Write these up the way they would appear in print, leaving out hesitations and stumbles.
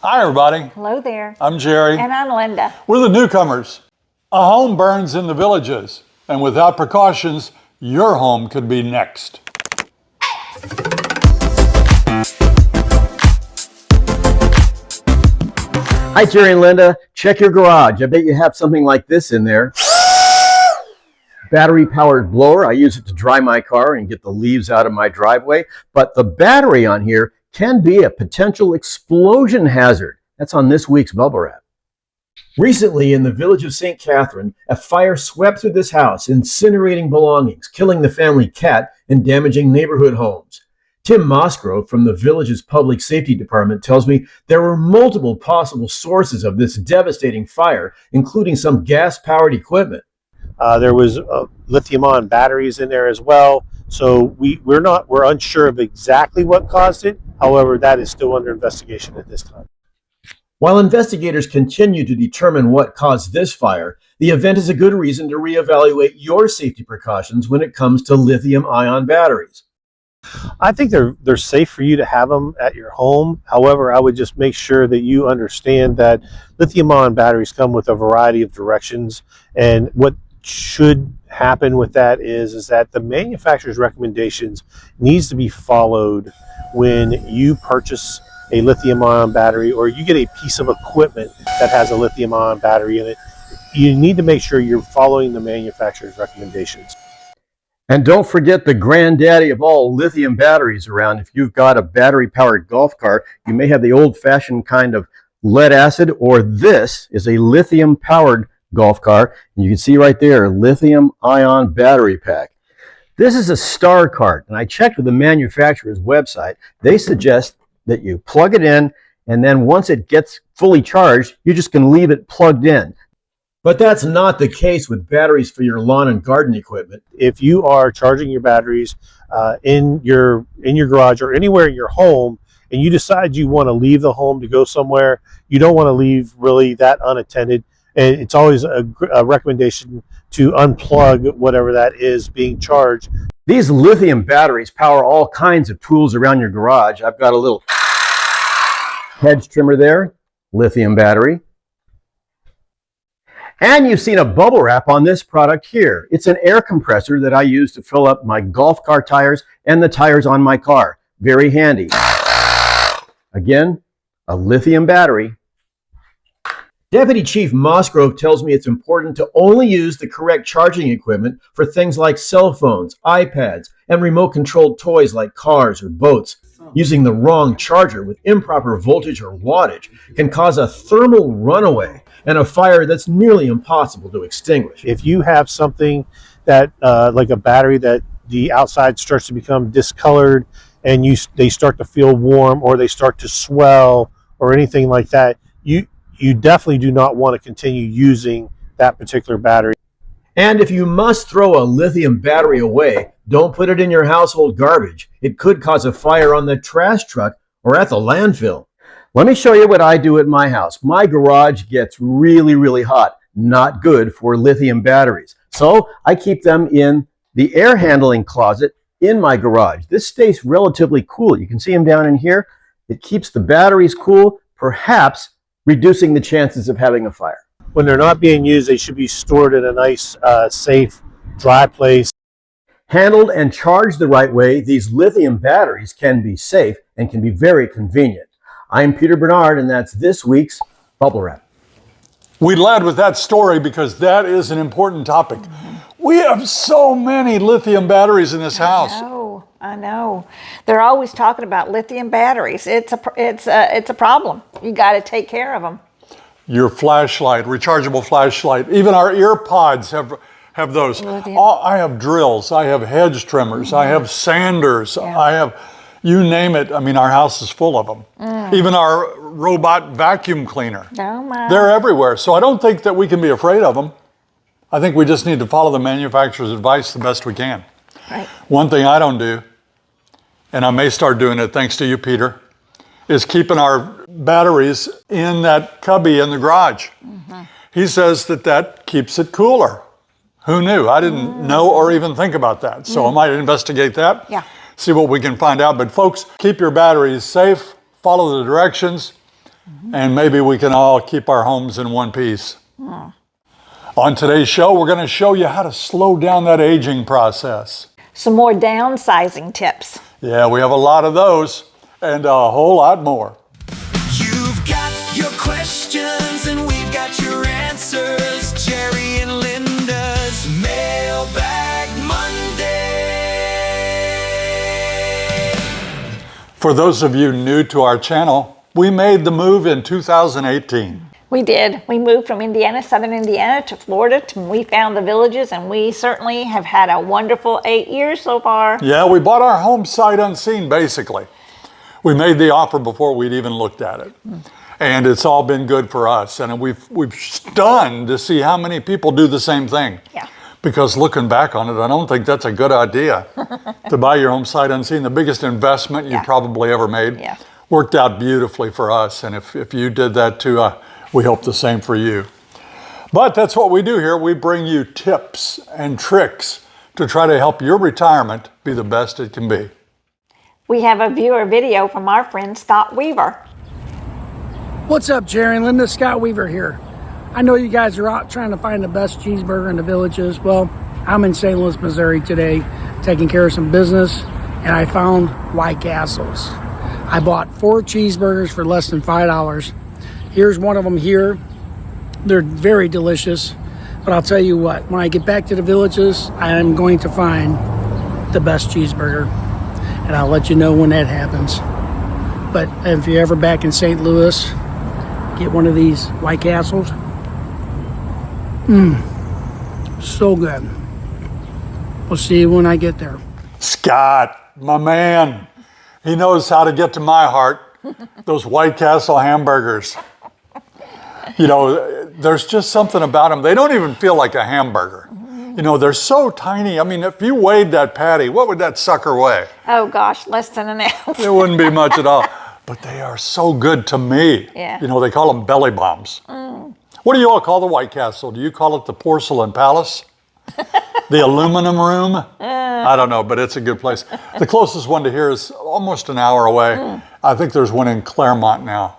Hi, everybody. Hello there. I'm Jerry. And I'm Linda. We're the Newcomers. A home burns in the villages, and without precautions, your home could be next. Hi, Jerry and Linda. Check your garage. I bet you have something like this in there. Battery-powered blower. I use it to dry my car and get the leaves out of my driveway. But the battery on here can be a potential explosion hazard. That's on this week's Bubble Wrap. Recently, in the village of St. Catherine, a fire swept through this house, incinerating belongings, killing the family cat, and damaging neighborhood homes. Tim Mosgrove from the village's public safety department tells me there were multiple possible sources of this devastating fire, including some gas-powered equipment. There was lithium-ion batteries in there as well. So we're unsure of exactly what caused it. However, that is still under investigation at this time. While investigators continue to determine what caused this fire, the event is a good reason to reevaluate your safety precautions when it comes to lithium-ion batteries. I think they're safe for you to have them at your home. However, I would just make sure that you understand that lithium-ion batteries come with a variety of directions, and what should happen with that is that the manufacturer's recommendations needs to be followed when you purchase a lithium-ion battery or you get a piece of equipment that has a lithium-ion battery in it. You need to make sure you're following the manufacturer's recommendations. And don't forget the granddaddy of all lithium batteries around. If you've got a battery-powered golf cart, you may have the old-fashioned kind of lead acid, or this is a lithium-powered golf car. And you can see right there, lithium-ion battery pack. This is a star cart, and I checked with the manufacturer's website. They suggest that you plug it in, and then once it gets fully charged, you're just going to leave it plugged in. But that's not the case with batteries for your lawn and garden equipment. If you are charging your batteries in your garage or anywhere in your home, and you decide you want to leave the home to go somewhere, you don't want to leave really that unattended. And it's always a recommendation to unplug whatever that is being charged. These lithium batteries power all kinds of tools around your garage. I've got a little hedge trimmer there, lithium battery. And you've seen a bubble wrap on this product here. It's an air compressor that I use to fill up my golf cart tires and the tires on my car. Very handy. Again, a lithium battery. Deputy Chief Mosgrove tells me it's important to only use the correct charging equipment for things like cell phones, iPads, and remote-controlled toys like cars or boats. Using the wrong charger with improper voltage or wattage can cause a thermal runaway and a fire that's nearly impossible to extinguish. If you have something that, like a battery that the outside starts to become discolored and they start to feel warm or they start to swell or anything like that, you definitely do not want to continue using that particular battery. And if you must throw a lithium battery away, don't put it in your household garbage. It could cause a fire on the trash truck or at the landfill. Let me show you what I do at my house. My garage gets really, really hot. Not good for lithium batteries. So I keep them in the air handling closet in my garage. This stays relatively cool. You can see them down in here. It keeps the batteries cool, perhaps reducing the chances of having a fire. When they're not being used, they should be stored in a nice, safe, dry place. Handled and charged the right way, these lithium batteries can be safe and can be very convenient. I'm Peter Bernard, and that's this week's Bubble Wrap. We led with that story because that is an important topic. We have so many lithium batteries in this house. I know. They're always talking about lithium batteries. It's a problem. You got to take care of them. Your flashlight, rechargeable flashlight, even our ear pods have those. I have drills, I have hedge trimmers, I have sanders, I have, you name it. I mean, our house is full of them. Even our robot vacuum cleaner. Oh my. They're everywhere. So I don't think that we can be afraid of them. I think we just need to follow the manufacturer's advice the best we can. Right. One thing I don't do, and I may start doing it thanks to you, Peter, is keeping our batteries in that cubby in the garage. He says that keeps it cooler. Who knew? I didn't know or even think about that. So I might investigate that. Yeah. See what we can find out. But folks, keep your batteries safe, follow the directions, and maybe we can all keep our homes in one piece. On today's show, we're going to show you how to slow down that aging process. Some more downsizing tips. Yeah, we have a lot of those and a whole lot more. You've got your questions and we've got your answers. Jerry and Linda's Mailbag Monday. For those of you new to our channel, we made the move in 2018. We did. We moved from Indiana, southern Indiana, to Florida. We found the Villages, and we certainly have had a wonderful 8 years so far. Yeah, we bought our home sight unseen, basically. We made the offer before we'd even looked at it. And it's all been good for us. And we've stunned to see how many people do the same thing. Yeah. Because looking back on it, I don't think that's a good idea to buy your home sight unseen. The biggest investment you probably ever made. Yeah. Worked out beautifully for us. And if you did that too, we hope the same for you. But that's what we do here. We bring you tips and tricks to try to help your retirement be the best it can be. We have a viewer video from our friend Scott Weaver. What's up, Jerry and Linda? Scott Weaver here. I know you guys are out trying to find the best cheeseburger in the Villages. Well, I'm in St. Louis, Missouri today, taking care of some business, and I found White Castles. I bought 4 cheeseburgers for less than $5. Here's one of them here. They're very delicious, but I'll tell you what, when I get back to the Villages, I am going to find the best cheeseburger, and I'll let you know when that happens. But if you're ever back in St. Louis, get one of these White Castles. So good. We'll see you when I get there. Scott, my man, he knows how to get to my heart. Those White Castle hamburgers. You know, there's just something about them. They don't even feel like a hamburger. You know, they're so tiny. I mean, if you weighed that patty, what would that sucker weigh? Oh gosh, less than an ounce. It wouldn't be much at all. But they are so good to me. Yeah. You know, they call them belly bombs. What do you all call the White Castle? Do you call it the Porcelain Palace? The Aluminum Room? I don't know, but it's a good place. The closest one to here is almost an hour away. I think there's one in Claremont now.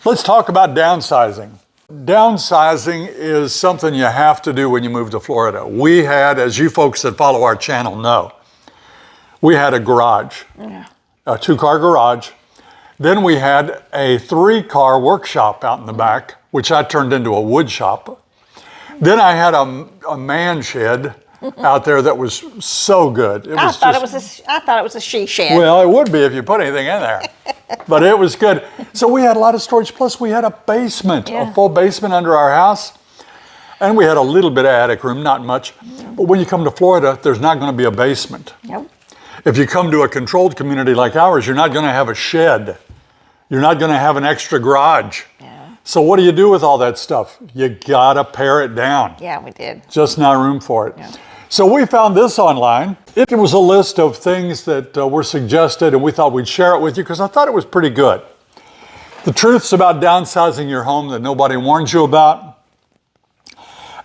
Let's talk about downsizing. Downsizing is something you have to do when you move to Florida. We had, as you folks that follow our channel know, we had a garage, a 2-car garage. Then we had a 3-car workshop out in the back, which I turned into a wood shop. Then I had a man shed out there that was so good. I thought it was a she shed. Well, it would be if you put anything in there. But it was good. So we had a lot of storage. Plus we had a basement, a full basement under our house. And we had a little bit of attic room, not much. But when you come to Florida, there's not going to be a basement. Nope. If you come to a controlled community like ours, you're not going to have a shed. You're not going to have an extra garage. So what do you do with all that stuff? You gotta pare it down. Yeah, we did. Just not room for it. So we found this online. It was a list of things that were suggested, and we thought we'd share it with you because I thought it was pretty good. The truths about downsizing your home that nobody warns you about.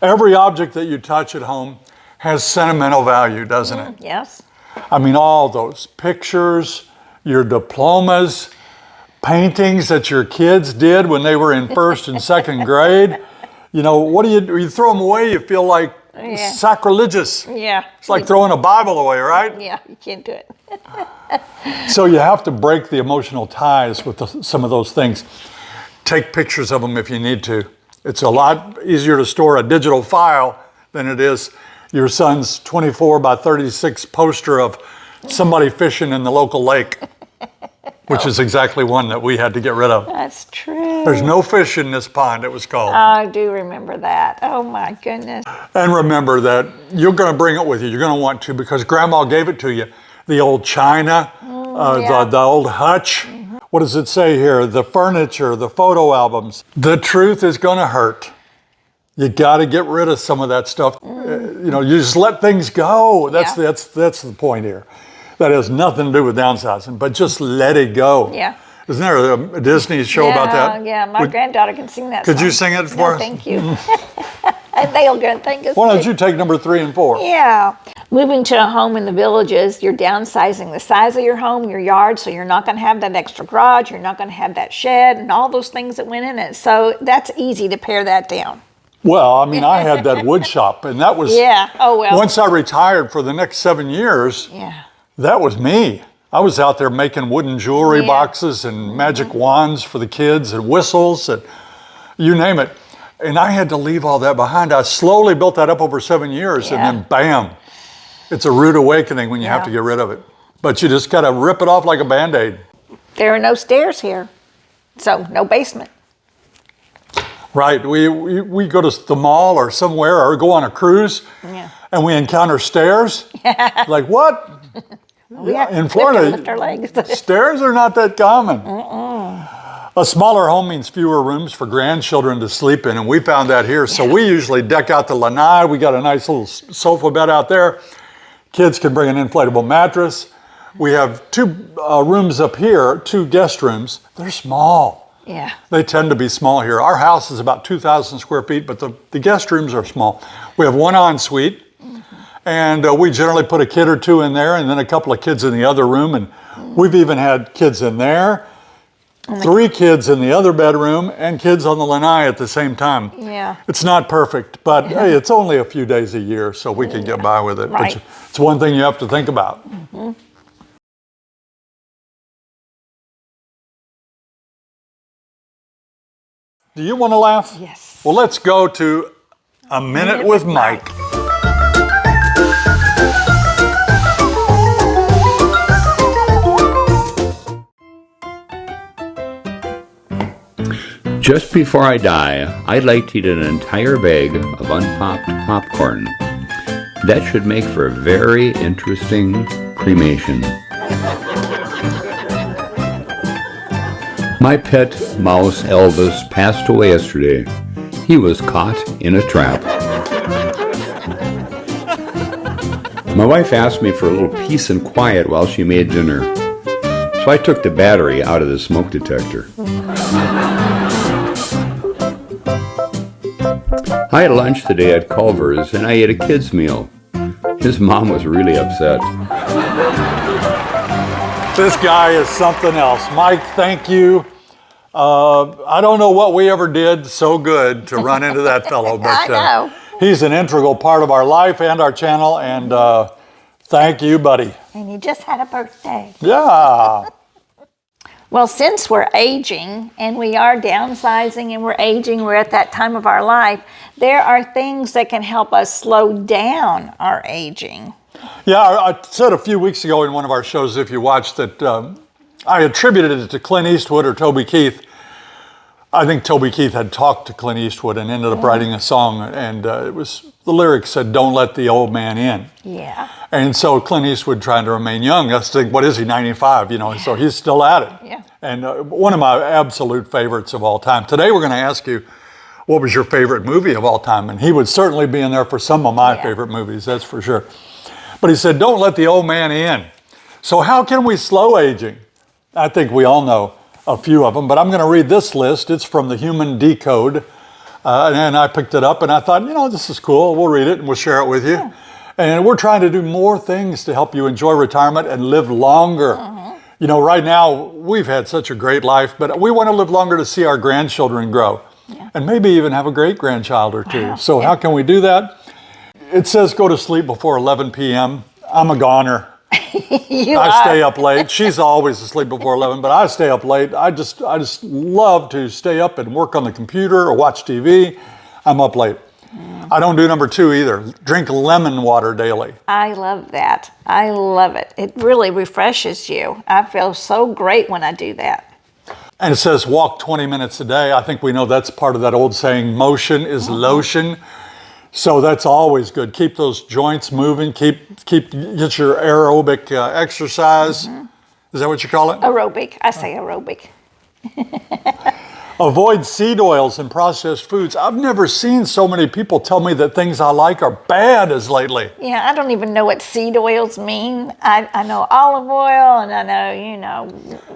Every object that you touch at home has sentimental value, doesn't it? Yes. I mean, all those pictures, your diplomas, paintings that your kids did when they were in 1st and 2nd grade. You know, what do? You throw them away, you feel like sacrilegious. Yeah. It's like throwing a Bible away, right? Yeah, you can't do it. So you have to break the emotional ties with some of those things. Take pictures of them if you need to. It's a lot easier to store a digital file than it is your son's 24 by 36 poster of somebody fishing in the local lake. Which is exactly one that we had to get rid of. That's true. There's no fish in this pond, it was called. I do remember that. Oh my goodness. And remember that you're going to bring it with you. You're going to want to because Grandma gave it to you. The old china, the old hutch. What does it say here? The furniture, the photo albums. The truth is going to hurt. You got to get rid of some of that stuff. You know, you just let things go. That's the point here. That has nothing to do with downsizing, but just let it go. Yeah. Isn't there a Disney show about that? Yeah, my granddaughter can sing that Could song. you sing it for us? Thank you. They're going to think it's Why don't you take number 3 and 4? Yeah. Moving to a home in the villages, you're downsizing the size of your home, your yard, so you're not going to have that extra garage, you're not going to have that shed and all those things that went in it. So that's easy to pare that down. Well, I mean, I had that wood shop, and that was, Yeah. Oh, well. once I retired for the next 7 years, Yeah. that was me. I was out there making wooden jewelry Yeah. boxes and magic wands for the kids and whistles and you name it. And I had to leave all that behind. I slowly built that up over 7 years, and Yeah. then bam, it's a rude awakening when you have Yeah. to get rid of it. But you just gotta rip it off like a Band-Aid. There are no stairs here, so no basement. Right, we go to the mall or somewhere or go on a cruise Yeah. and we encounter stairs. Like what? We have In to Florida, lift our legs. stairs are not that common. A smaller home means fewer rooms for grandchildren to sleep in, and we found that here. So we usually deck out the lanai. We got a nice little sofa bed out there. Kids can bring an inflatable mattress. We have 2 rooms up here, 2 guest rooms. They're small. Yeah. They tend to be small here. Our house is about 2,000 square feet, but the guest rooms are small. We have 1 ensuite, and we generally put a kid or 2 in there and then a couple of kids in the other room. And we've even had kids in there, 3 kids in the other bedroom, and kids on the lanai at the same time. Yeah. It's not perfect, but hey, it's only a few days a year, so we can get by with it. Right. But it's one thing you have to think about. Do you want to laugh? Yes. Well, let's go to A Minute with Mike. Just before I die, I'd like to eat an entire bag of unpopped popcorn. That should make for a very interesting cremation. My pet mouse Elvis passed away yesterday. He was caught in a trap. My wife asked me for a little peace and quiet while she made dinner, so I took the battery out of the smoke detector. I had lunch today at Culver's and I ate a kid's meal. His mom was really upset. This guy is something else. Mike, thank you. I don't know what we ever did so good to run into that fellow, but I know. he's an integral part of our life and our channel, and thank you, buddy. And he just had a birthday. Yeah. Well, since we're aging and we are downsizing and we're aging, we're at that time of our life, there are things that can help us slow down our aging. Yeah, I said a few weeks ago in one of our shows, if you watched, that I attributed it to Clint Eastwood or Toby Keith. I think Toby Keith had talked to Clint Eastwood and ended up writing a song, and it was, the lyrics said, "Don't let the old man in." Yeah. And so Clint Eastwood trying to remain young, I think, what is he, 95, so he's still at it. Yeah. And one of my absolute favorites of all time. Today we're going to ask you, what was your favorite movie of all time? And he would certainly be in there for some of my favorite movies, that's for sure. But he said, don't let the old man in. So how can we slow aging? I think we all know a few of them, but I'm going to read this list. It's from the Human Decode. And I picked it up and I thought, this is cool. We'll read it and we'll share it with you. Yeah. And we're trying to do more things to help you enjoy retirement and live longer. Right now, we've had such a great life, but we want to live longer to see our grandchildren grow. Yeah. And maybe even have a great-grandchild or two. Wow. So how can we do that? It says go to sleep before 11 p.m. I'm a goner. I stay up late. She's always asleep before 11, but I stay up late. I just love to stay up and work on the computer or watch TV. I'm up late. I don't do number 2 either. Drink lemon water daily. I love that. I love it. It really refreshes you. I feel so great when I do that. And it says walk 20 minutes a day. I think we know that's part of that old saying, motion is lotion. So that's always good. Keep those joints moving. Get your aerobic exercise. Is that what you call it? Aerobic. I say aerobic. Avoid seed oils and processed foods. I've never seen so many people tell me that things I like are bad as lately. Yeah, I don't even know what seed oils mean. I know olive oil and I know,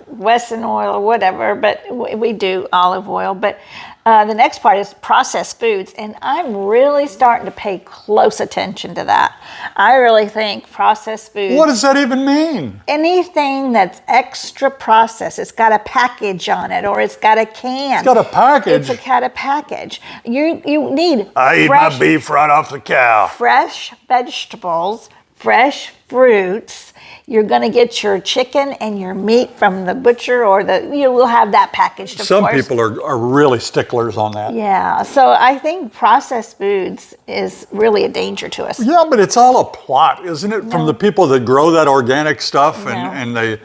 Wesson oil or whatever, but we do olive oil. But The next part is processed foods, and I'm really starting to pay close attention to that. I really think processed foods. What does that even mean? Anything that's extra processed, it's got a package on it, or it's got a can. It's got a package. It's got a package. You need I eat my beef right off the cow. fresh vegetables, fresh fruits. You're going to get your chicken and your meat from the butcher, or you will have that packaged, of Some course. people are really sticklers on that. Yeah, so I think processed foods is really a danger to us. Yeah, but it's all a plot, isn't it? From the people that grow that organic stuff, and No.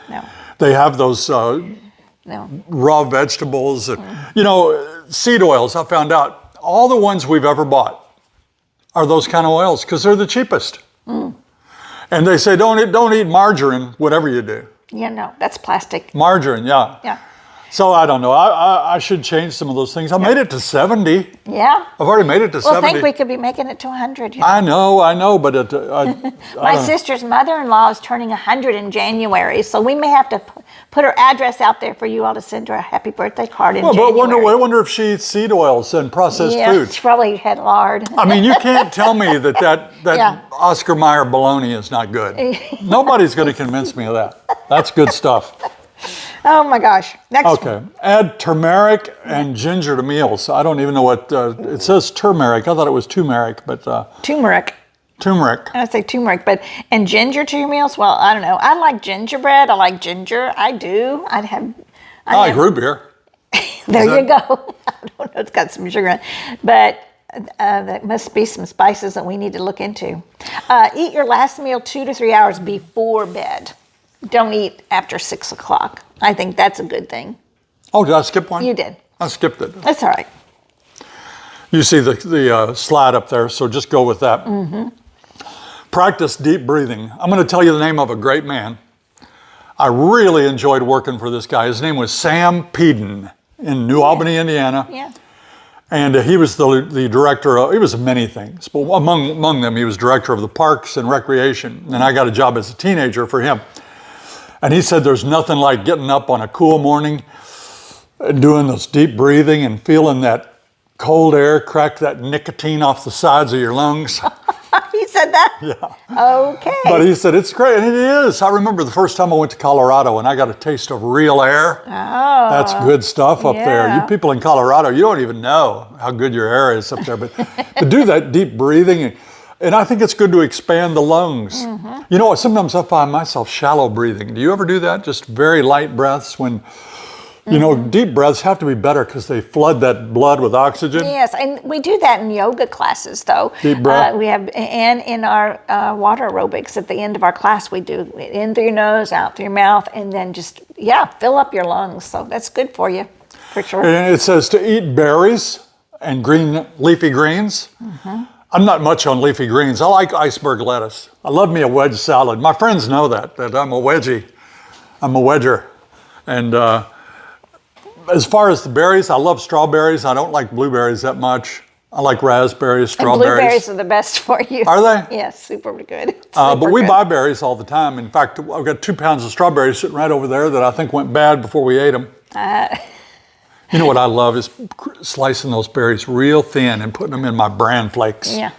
they have those No. raw vegetables. And, you know, seed oils, I found out, all the ones we've ever bought are those kind of oils because they're the cheapest. And they say, don't eat margarine, whatever you do. Yeah, no, that's plastic. Margarine, yeah. Yeah. So I don't know. I should change some of those things. I made it to 70. Yeah. I've already made it to Well, 70. I think we could be making it to 100. You know? I know, but My sister's mother-in-law is turning 100 in January, so we may have to put her address out there for you all to send her a happy birthday card in January. But I wonder if she eats seed oils and processed yeah, foods. she probably had lard. I mean, you can't tell me that Yeah. Oscar Mayer bologna is not good. Nobody's going to convince me of that. That's good stuff. Oh my gosh. Next one. Okay. Add turmeric and ginger to meals. I don't even know what, it says turmeric. I thought it was turmeric, but Turmeric. turmeric. I would say turmeric, and ginger to your meals? Well, I don't know. I like gingerbread. I like ginger. I do. I like root beer. There you go. I don't know. It's got some sugar in it. But there must be some spices that we need to look into. Eat your last meal 2 to 3 hours before bed. Don't eat after 6 o'clock. I think that's a good thing. Oh, did I skip one? You did. I skipped it. That's all right. You see the slide up there, so just go with that. Practice deep breathing. I'm going to tell you the name of a great man. I really enjoyed working for this guy. His name was Sam Peden in New Albany, Indiana. Yeah. And he was the director of, he was many things, but among them, he was director of the Parks and Recreation. And I got a job as a teenager for him. And he said there's nothing like getting up on a cool morning and doing this deep breathing and feeling that cold air crack that nicotine off the sides of your lungs. He said that? Yeah. Okay. But he said, it's great, and it is. I remember the first time I went to Colorado and I got a taste of real air. Oh. That's good stuff up there. yeah. You people in Colorado, you don't even know how good your air is up there. But to do that deep breathing, and I think it's good to expand the lungs. You know what, sometimes I find myself shallow breathing. Do you ever do that? Just very light breaths when, you know, deep breaths have to be better because they flood that blood with oxygen. Yes, and we do that in yoga classes, though. Deep breath. We have, and in our water aerobics at the end of our class, we do in through your nose, out through your mouth, and then just, fill up your lungs. So that's good for you, for sure. And it says to eat berries and green leafy greens. I'm not much on leafy greens. I like iceberg lettuce. I love me a wedge salad. My friends know that I'm a wedgie. I'm a wedger. And as far as the berries, I love strawberries. I don't like blueberries that much. I like raspberries, And strawberries. blueberries are the best for you. Are they? Yes, super good. But Super we good. buy berries all the time. In fact, I've got 2 pounds of strawberries sitting right over there that I think went bad before we ate them. You know what I love is slicing those berries real thin and putting them in my bran flakes. Yeah.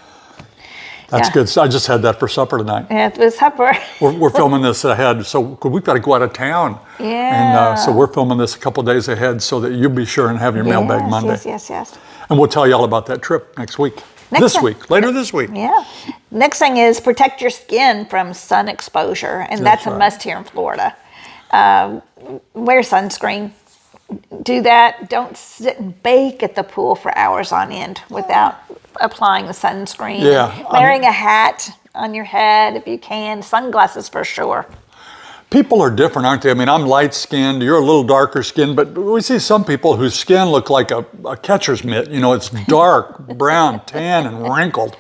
That's Yeah. good. I just had that for supper tonight. Yeah, it was supper. We're filming this ahead, so we've got to go out of town. Yeah. And so we're filming this a couple days ahead so that you'll be sure and have your Mailbag Monday. Yes. And we'll tell you all about that trip next week. Later this week. Yeah. Next thing is protect your skin from sun exposure, and that's a right. must here in Florida. Wear sunscreen. Do that. Don't sit and bake at the pool for hours on end without applying the sunscreen. Yeah, Wearing a hat on your head if you can. Sunglasses for sure. People are different, aren't they? I mean, I'm light-skinned, you're a little darker skinned, but we see some people whose skin look like a catcher's mitt. You know, it's dark, brown, tan, and wrinkled.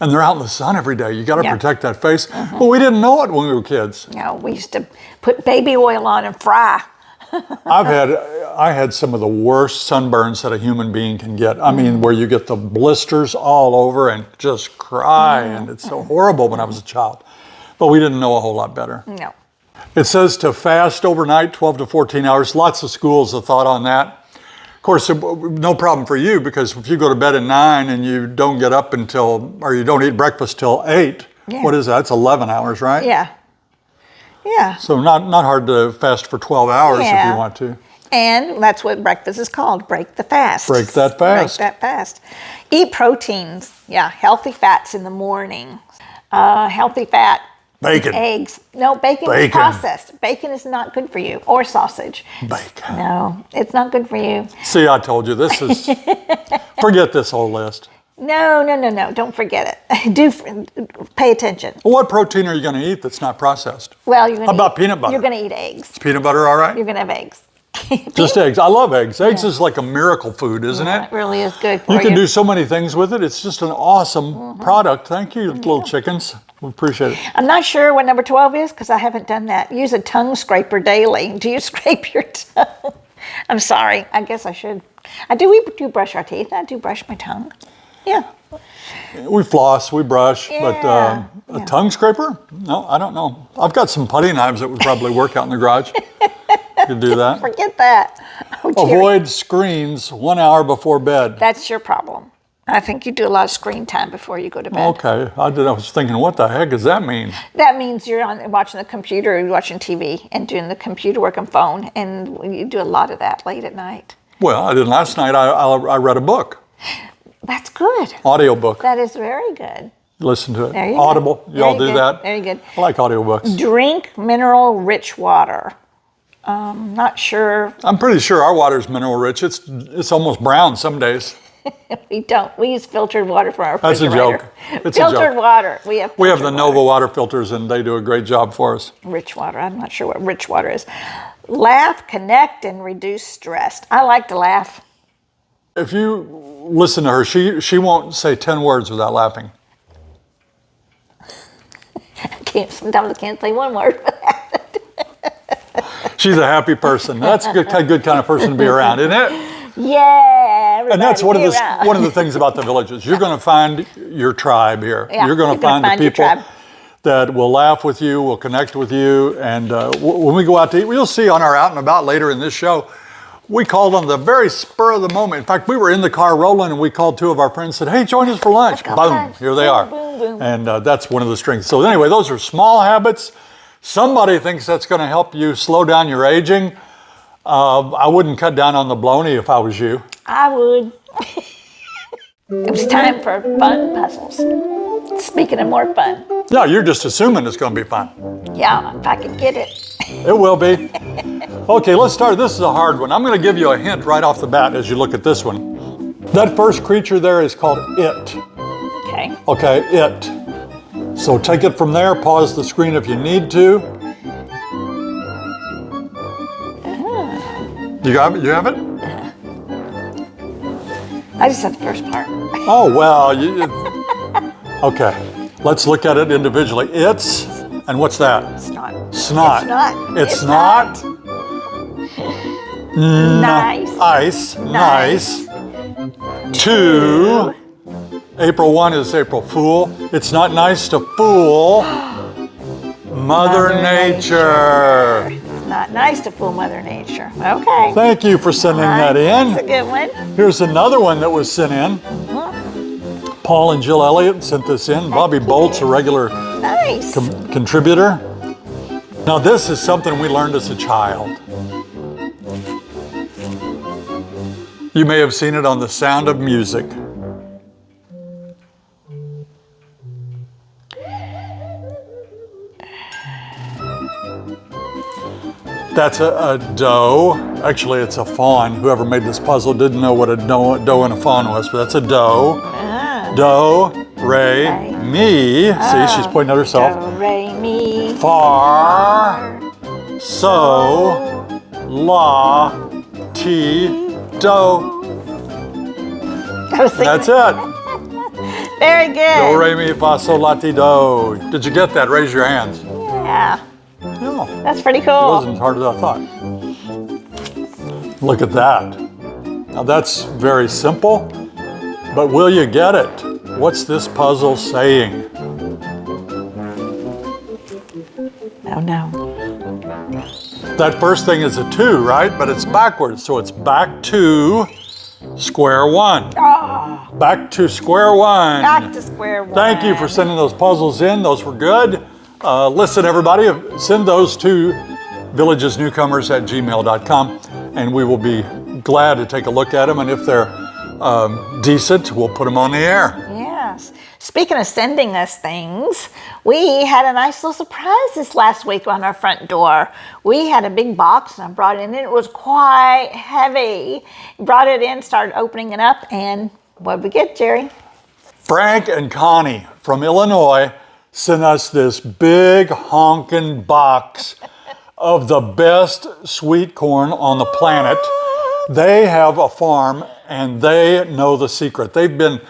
And they're out in the sun every day. You got to protect that face. But we didn't know it when we were kids. You know, we used to put baby oil on and fry. I had some of the worst sunburns that a human being can get. I mean, where you get the blisters all over and just cry, and it's so horrible when I was a child. But we didn't know a whole lot better. No. It says to fast overnight, 12 to 14 hours. Lots of schools have thought on that. Of course, no problem for you, because if you go to bed at 9 and you don't get up or you don't eat breakfast till 8, Yeah. what is that? It's 11 hours, right? Yeah. Yeah. So not hard to fast for 12 hours if Yeah. you want to. And that's what breakfast is called, break the fast. Break that fast. Break that fast. Eat proteins. Yeah, healthy fats in the morning. Healthy fat. Bacon. Eggs. No, bacon is Bacon. processed. Bacon is not good for you. Or sausage. Bacon. No, it's not good for you. See, I told you, this is, forget this whole list. No. Don't forget it. Pay attention. Well, what protein are you going to eat that's not processed? Well, you're going How about peanut butter? You're going to eat eggs. Is peanut butter all right? You're going to have eggs. Just eggs. I love eggs. Eggs is like a miracle food, isn't It it? really is good for You can do so many things with it. It's just an awesome product. Thank you, little chickens. We appreciate it. I'm not sure what number 12 is because I haven't done that. Use a tongue scraper daily. Do you scrape your tongue? I'm sorry. I guess I should. We do brush our teeth. I do brush my tongue. Yeah. We floss, we brush, but Yeah. a tongue scraper? No, I don't know. I've got some putty knives that would probably work out in the garage. You could do that. Forget that. Oh, dear. Avoid screens 1 hour before bed. That's your problem. I think you do a lot of screen time before you go to bed. Okay, I was thinking, what the heck does that mean? That means you're watching the computer, you're watching TV, and doing the computer work and phone, and you do a lot of that late at night. Well, I did last night. I read a book, That's good. audio book. That is very good. Listen to it. There you go. Audible. Y'all Very do good. that? Very good. I like audiobooks. Drink mineral-rich water. Not sure. I'm pretty sure our water's mineral rich. It's almost brown some days. We don't. We use filtered water for our That's a refrigerator. joke. It's a filtered joke. water. We have We have the filtered Nova water. water filters, and they do a great job for us. Rich water. I'm not sure what rich water is. Laugh, connect, and reduce stress. I like to laugh. If you listen to her, she won't say 10 words without laughing. Sometimes I can't say one word. She's a happy person. That's a good kind of person to be around, isn't it? Yeah. And that's everybody one of the things about the villages. You're going to find your tribe here. Yeah, you're going to find the your people tribe. that will laugh with you, will connect with you. And when we go out to eat, you'll see on our out and about later in this show, we called on the very spur of the moment. In fact, we were in the car rolling and we called two of our friends, said, hey, join us for lunch. Let's go Boom, lunch. here they Boom, are. boom, boom. And that's one of the strengths. So anyway, those are small habits. Somebody thinks that's going to help you slow down your aging. I wouldn't cut down on the bologna if I was you. I would. It was time for fun puzzles. Speaking of more fun. Yeah, you're just assuming it's going to be fun. Yeah, if I could get it. It will be. Okay, let's start. This is a hard one. I'm going to give you a hint right off the bat as you look at this one. That first creature there is called it. Okay. Okay, it. So take it from there. Pause the screen if you need to. You have it? I just said the first part. Oh, well. Okay, let's look at it individually. It's, and what's that? Snot. Snot. It's not. It's not. Nice. Ice. Nice. Nice. Two. April 1 is April Fool. It's not nice to fool Mother Nature. Not nice to fool Mother Nature. Okay. Thank you for sending that That's a in. good one. Here's another one that was sent in. Paul and Jill Elliott sent this in. Bobby Bolt's a regular Nice. contributor. Now this is something we learned as a child. You may have seen it on The Sound of Music. That's a doe. Actually, it's a fawn. Whoever made this puzzle didn't know what a doe and a fawn was, but that's a doe. Do, re, mi. See, she's pointing at herself. Do, re, mi. Far, so, la, ti, do. That's it. Very good. Do, re, mi, fa, sol, la, ti, do. Did you get that? Raise your hands. Yeah. No, it That's pretty cool. wasn't as hard as I thought. Look at that. Now that's very simple, but will you get it? What's this puzzle saying? Oh no. That first thing is a 2, right? But it's backwards, so it's back to square one. Back to square one. Back to square one. Thank you for sending those puzzles in. Those were good. Listen, everybody, send those to villagesnewcomers@gmail.com, and we will be glad to take a look at them. And if they're decent, we'll put them on the air. Yes. Speaking of sending us things, we had a nice little surprise this last week on our front door. We had a big box and I brought it in. It was quite heavy. Brought it in, started opening it up, and what did we get, Jerry? Frank and Connie from Illinois sent us this big honking box of the best sweet corn on the planet. They have a farm and they know the secret. They've been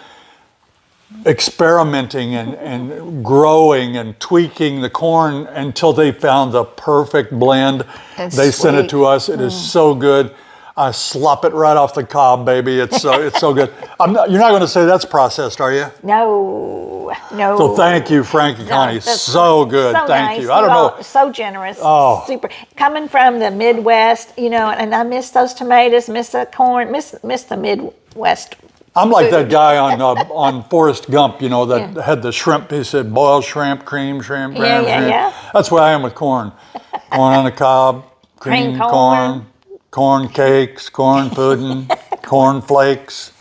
experimenting and growing and tweaking the corn until they found the perfect blend. They sent it to us. It is so good. I slop it right off the cob, baby. It's so good. You're not going to say that's processed, are you? No. So thank you, Frank and Connie. So good. So Thank nice. you. I don't know. So generous. Oh. Super. Coming from the Midwest, and I miss those tomatoes, miss the corn, miss the Midwest. I'm like that guy on Forrest Gump, that had the shrimp. He said boiled shrimp, cream shrimp, graham shrimp. Yeah. That's where I am with corn. Corn on the cob, cream corn cakes, corn pudding, corn flakes.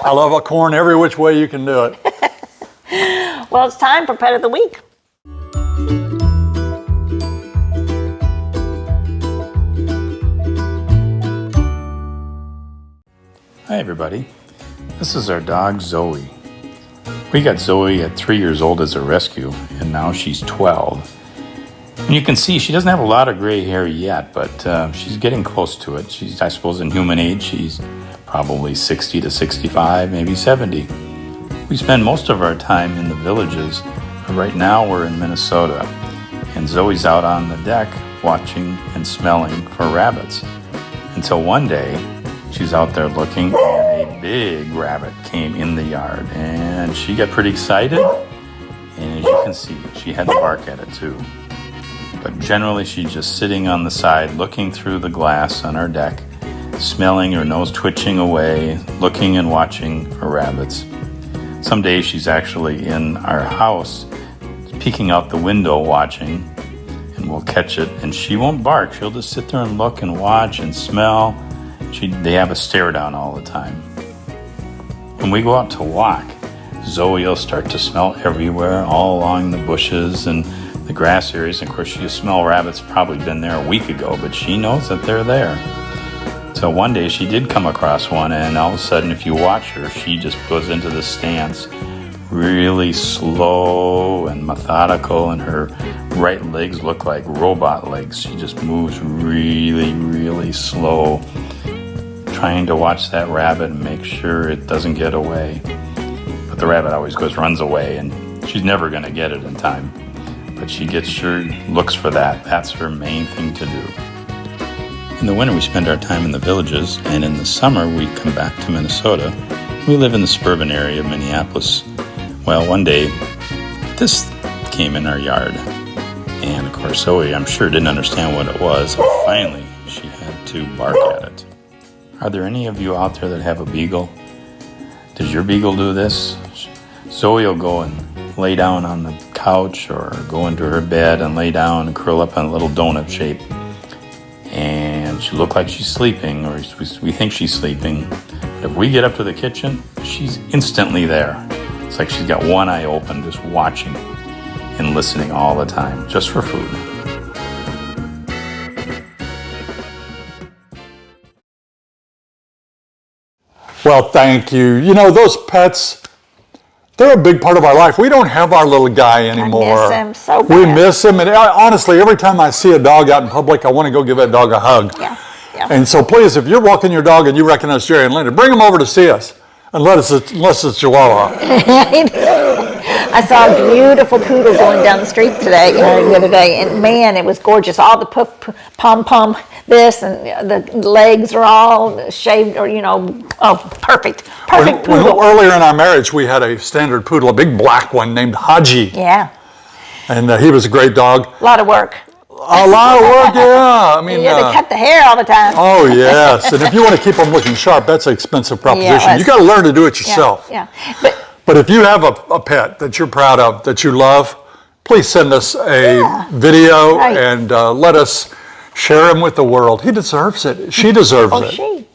I love a corn every which way you can do it. Well, it's time for Pet of the Week. Hi everybody, this is our dog Zoe. We got Zoe at 3 years old as a rescue, and now she's 12. And you can see she doesn't have a lot of gray hair yet, but she's getting close to it. She's, I suppose, in human age, she's probably 60 to 65, maybe 70. We spend most of our time in the villages, but right now we're in Minnesota, and Zoe's out on the deck watching and smelling for rabbits. Until one day, she's out there looking, and a big rabbit came in the yard, and she got pretty excited, and as you can see, she had to bark at it too. But generally, she's just sitting on the side, looking through the glass on our deck, smelling, her nose twitching away, looking and watching for rabbits. Some days she's actually in our house, peeking out the window watching, and we'll catch it, and she won't bark. She'll just sit there and look and watch and smell. They have a stare down all the time. When we go out to walk, Zoe will start to smell everywhere, all along the bushes and the grass areas. And of course, she'll smell rabbits, probably been there a week ago, but she knows that they're there. So one day she did come across one, and all of a sudden, if you watch her, she just goes into this stance, really slow and methodical, and her right legs look like robot legs. She just moves really, really slow, trying to watch that rabbit and make sure it doesn't get away. But the rabbit always runs away, and she's never going to get it in time. But she looks for that. That's her main thing to do. In the winter, we spend our time in the villages, and in the summer, we come back to Minnesota. We live in the suburban area of Minneapolis. Well, one day, this came in our yard. And of course, Zoe, I'm sure, didn't understand what it was. And finally, she had to bark at it. Are there any of you out there that have a beagle? Does your beagle do this? Zoe will go and lay down on the couch or go into her bed and lay down and curl up in a little donut shape. And she looks like she's sleeping, or we think she's sleeping. But if we get up to the kitchen, she's instantly there. It's like she's got one eye open, just watching and listening all the time, just for food. Well, thank you. Those pets, they're a big part of our life. We don't have our little guy anymore. I miss him so bad. We miss him. And honestly, every time I see a dog out in public, I want to go give that dog a hug. Yeah. And so please, if you're walking your dog and you recognize Jerry and Linda, bring them over to see us. Unless it's Chihuahua. I saw a beautiful poodle going down the street today, the other day, and man, it was gorgeous. All the pom-pom, this, and the legs are all shaved, or perfect poodle. Earlier in our marriage, we had a standard poodle, a big black one named Haji. Yeah. And he was a great dog. A lot of work. A lot of work, yeah. I mean, You had to cut the hair all the time. oh yes, and if you want to keep them looking sharp, that's an expensive proposition. was. You got to learn to do it yourself. Yeah. But But if you have a pet that you're proud of, that you love, please send us a video Right. and let us share him with the world. He deserves it. She deserves it.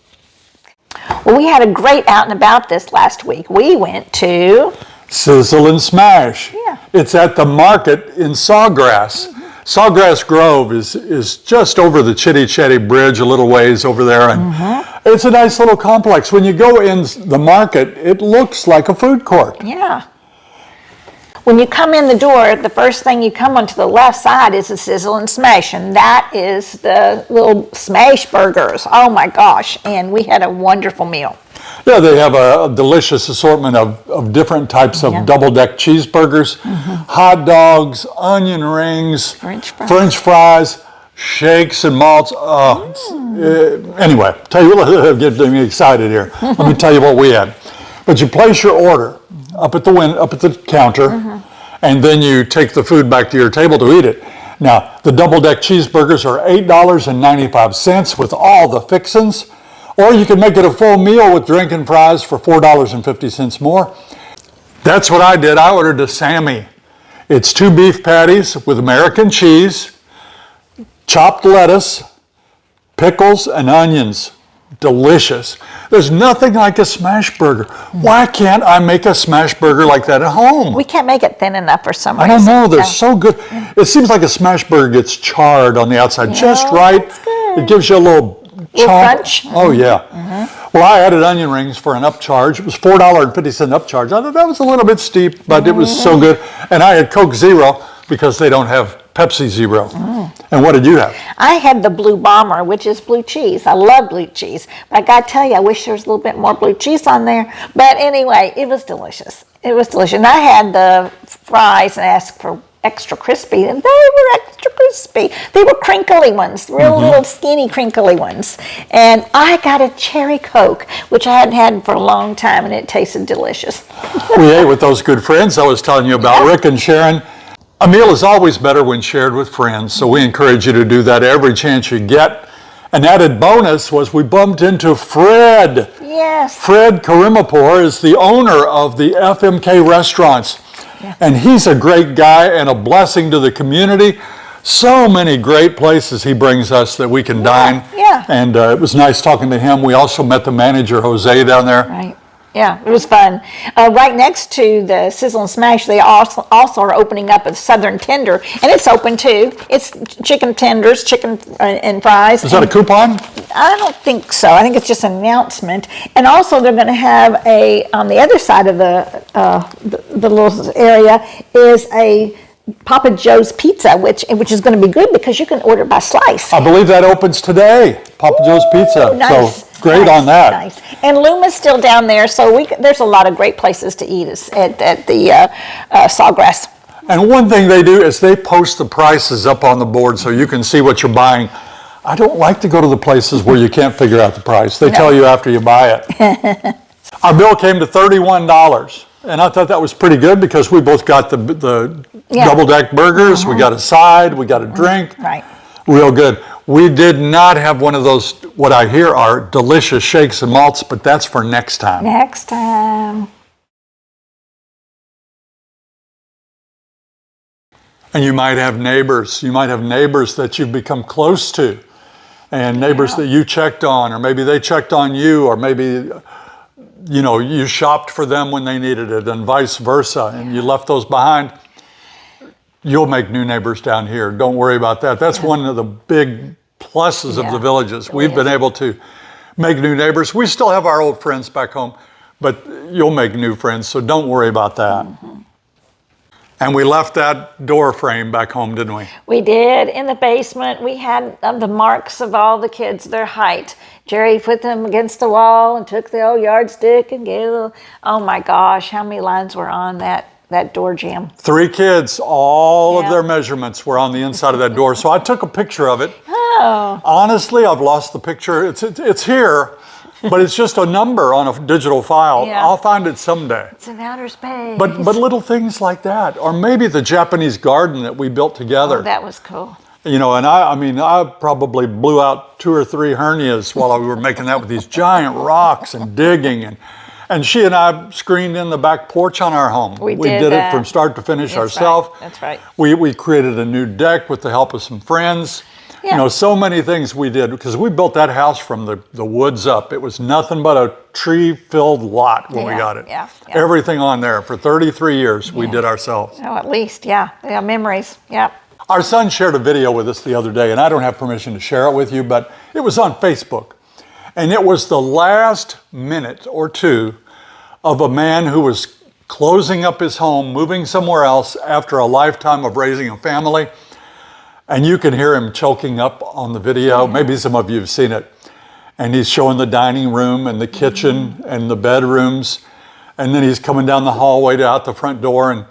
Well, we had a great out and about this last week. We went to Sizzle and Smash. Yeah. It's at the market in Sawgrass. Sawgrass Grove is just over the Chitty Chatty Bridge, a little ways over there, and it's a nice little complex. When you go in the market, it looks like a food court. Yeah. When you come in the door, the first thing you come onto the left side is the Sizzle and Smash, and that is the little smash burgers. Oh my gosh, and we had a wonderful meal. Yeah, they have a delicious assortment of different types of double-deck cheeseburgers, hot dogs, onion rings, French fries, shakes and malts. Anyway, tell you what, getting me excited here. Let me tell you what we had. But you place your order up at the counter, and then you take the food back to your table to eat it. Now, the double-deck cheeseburgers are $8.95 with all the fixins. Or you can make it a full meal with drink and fries for $4.50 more. That's what I did. I ordered a Sammy. It's 2 beef patties with American cheese, chopped lettuce, pickles, and onions. Delicious. There's nothing like a smash burger. Why can't I make a smash burger like that at home? We can't make it thin enough for some I reason. don't know. They're so good. It seems like a smash burger gets charred on the outside just right. That's good. It gives you a little crunch. Oh, yeah. Well, I added onion rings for an upcharge. It was $4.50 upcharge. I thought that was a little bit steep, but it was so good. And I had Coke Zero because they don't have Pepsi Zero. And what did you have? I had the Blue Bomber, which is blue cheese. I love blue cheese. But I got to tell you, I wish there was a little bit more blue cheese on there. But anyway, it was delicious. It was delicious. And I had the fries and asked for extra crispy, and they were extra crispy. They were crinkly ones, real little skinny crinkly ones. And I got a cherry Coke, which I hadn't had for a long time, and it tasted delicious. We ate with those good friends I was telling you about, Rick and Sharon. A meal is always better when shared with friends, so we encourage you to do that every chance you get. An added bonus was we bumped into Fred. Yes. Fred Karimapur is the owner of the FMK restaurants. And he's a great guy and a blessing to the community. So many great places he brings us that we can dine. Yeah. And it was nice talking to him. We also met the manager, Jose, down there. Right. Yeah, it was fun. Right next to the Sizzle and Smash, they also are opening up a Southern Tender, and it's open too. It's chicken tenders, chicken and fries. Is that a coupon? I don't think so. I think it's just an announcement. And also, they're going to have on the other side of the little area is a Papa Joe's Pizza, which is going to be good because you can order by slice. I believe that opens today, Papa Joe's Pizza. Nice. So great on that. Nice. And Luma's still down there, so there's a lot of great places to eat at the Sawgrass. And one thing they do is they post the prices up on the board so you can see what you're buying. I don't like to go to the places where you can't figure out the price. They tell you after you buy it. Our bill came to $31. And I thought that was pretty good because we both got the double-deck burgers, we got a side, we got a drink. Right. Real good. We did not have one of those, what I hear are delicious shakes and malts, but that's for next time. Next time. And you might have neighbors. You might have neighbors that you've become close to, and neighbors that you checked on, or maybe they checked on you, or maybe you shopped for them when they needed it, and vice versa, and you left those behind. You'll make new neighbors down here. Don't worry about that. That's one of the big pluses of the villages. We've been able to make new neighbors. We still have our old friends back home, but you'll make new friends, so don't worry about that. And we left that door frame back home, didn't we? We did. In the basement, we had the marks of all the kids, their height. Jerry put them against the wall and took the old yardstick and gave a little, oh my gosh, how many lines were on that door jamb? 3 kids, all of their measurements were on the inside of that door. So I took a picture of it. Oh. Honestly, I've lost the picture. It's here, but it's just a number on a digital file. Yeah. I'll find it someday. It's in outer space. But little things like that, or maybe the Japanese garden that we built together. Oh, that was cool. You know, and I mean, I probably blew out 2 or 3 hernias while we were making that with these giant rocks and digging. And she and I screened in the back porch on our home. We did that. it from start to finish That's ourselves. Right. That's right. We created a new deck with the help of some friends. Yeah. You know, so many things we did because we built that house from the woods up. It was nothing but a tree-filled lot when we got it. Yeah. Everything on there for 33 years we did ourselves. Oh, at least, yeah. Memories, yeah. Our son shared a video with us the other day, and I don't have permission to share it with you, but it was on Facebook. And it was the last minute or two of a man who was closing up his home, moving somewhere else after a lifetime of raising a family. And you can hear him choking up on the video. Maybe some of you have seen it. And he's showing the dining room and the kitchen and the bedrooms. And then he's coming down the hallway to out the front door,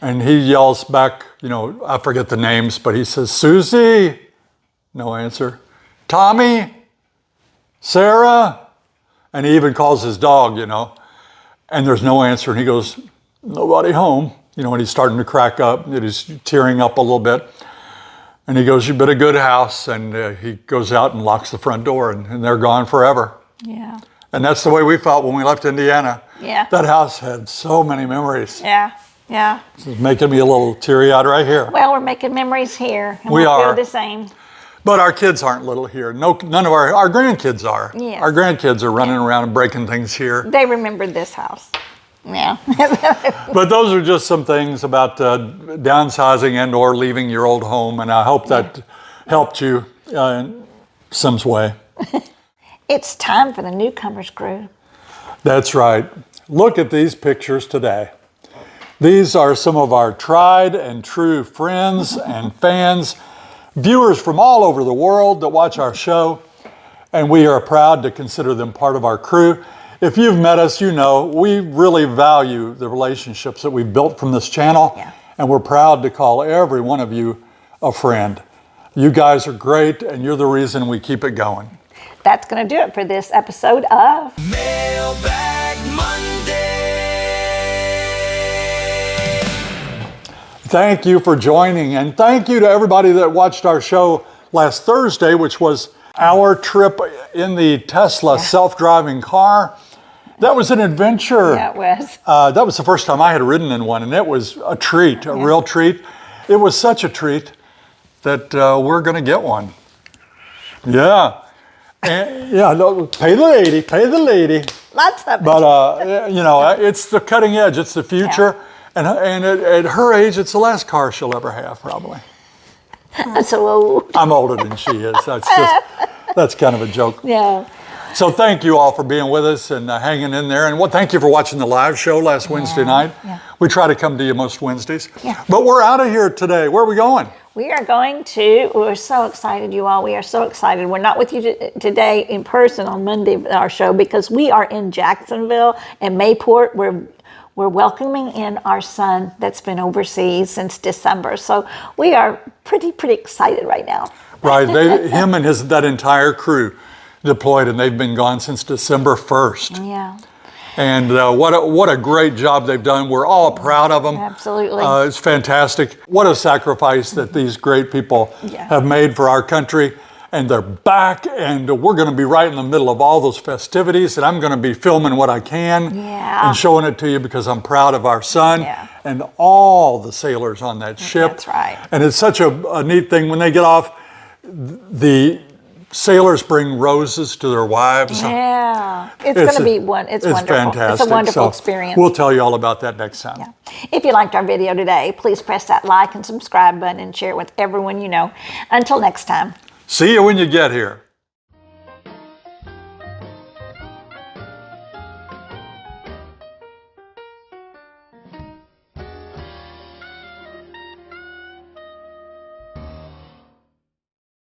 and he yells back, you know, I forget the names, but he says, Susie, no answer. Tommy, Sarah, and he even calls his dog, you know, and there's no answer. And he goes, nobody home, you know, and he's starting to crack up, and he's tearing up a little bit. And he goes, you've been a good house. And he goes out and locks the front door, and they're gone forever. Yeah. And that's the way we felt when we left Indiana. Yeah. That house had so many memories. Yeah. Yeah. It's making me a little teary-eyed right here. Well, we're making memories here. And We we'll are. feel the same. But our kids aren't little here. No, none of our grandkids are. Yes. Our grandkids are running around and breaking things here. They remembered this house. Yeah. But those are just some things about downsizing and or leaving your old home. And I hope that helped you in some way. It's time for the Newcomers crew. That's right. Look at these pictures today. These are some of our tried and true friends and fans, viewers from all over the world that watch our show, and we are proud to consider them part of our crew. If you've met us, you know we really value the relationships that we've built from this channel, and we're proud to call every one of you a friend. You guys are great, and you're the reason we keep it going. That's going to do it for this episode of Mailbag Monday. Thank you for joining, and thank you to everybody that watched our show last Thursday, which was our trip in the Tesla self-driving car. That was an adventure. Yeah, it was. That was the first time I had ridden in one, and it was a treat, a real treat. It was such a treat that we're going to get one. Yeah. And, yeah, no, pay the lady. Lots of it. But, you know, it's the cutting edge. It's the future. And at her age, it's the last car she'll ever have, probably. So, I'm older than she is. That's kind of a joke. yeah. So thank you all for being with us and hanging in there. And thank you for watching the live show last Wednesday night. Yeah. We try to come to you most Wednesdays. Yeah. But we're out of here today. Where are we going? We're so excited, you all. We are so excited. We're not with you today in person on Monday, our show, because we are in Jacksonville and Mayport. We're welcoming in our son that's been overseas since December. So we are pretty excited right now. Right. Him and that entire crew deployed, and they've been gone since December 1st. Yeah. And what a great job they've done. We're all proud of them. Absolutely. It's fantastic. What a sacrifice that these great people have made for our country. And they're back, and we're going to be right in the middle of all those festivities. And I'm going to be filming what I can and showing it to you because I'm proud of our son and all the sailors on that ship. That's right. And it's such a neat thing when they get off. The sailors bring roses to their wives. Yeah, it's going to be It's wonderful. Fantastic. It's a wonderful experience. We'll tell you all about that next time. Yeah. If you liked our video today, please press that like and subscribe button and share it with everyone you know. Until next time. See you when you get here.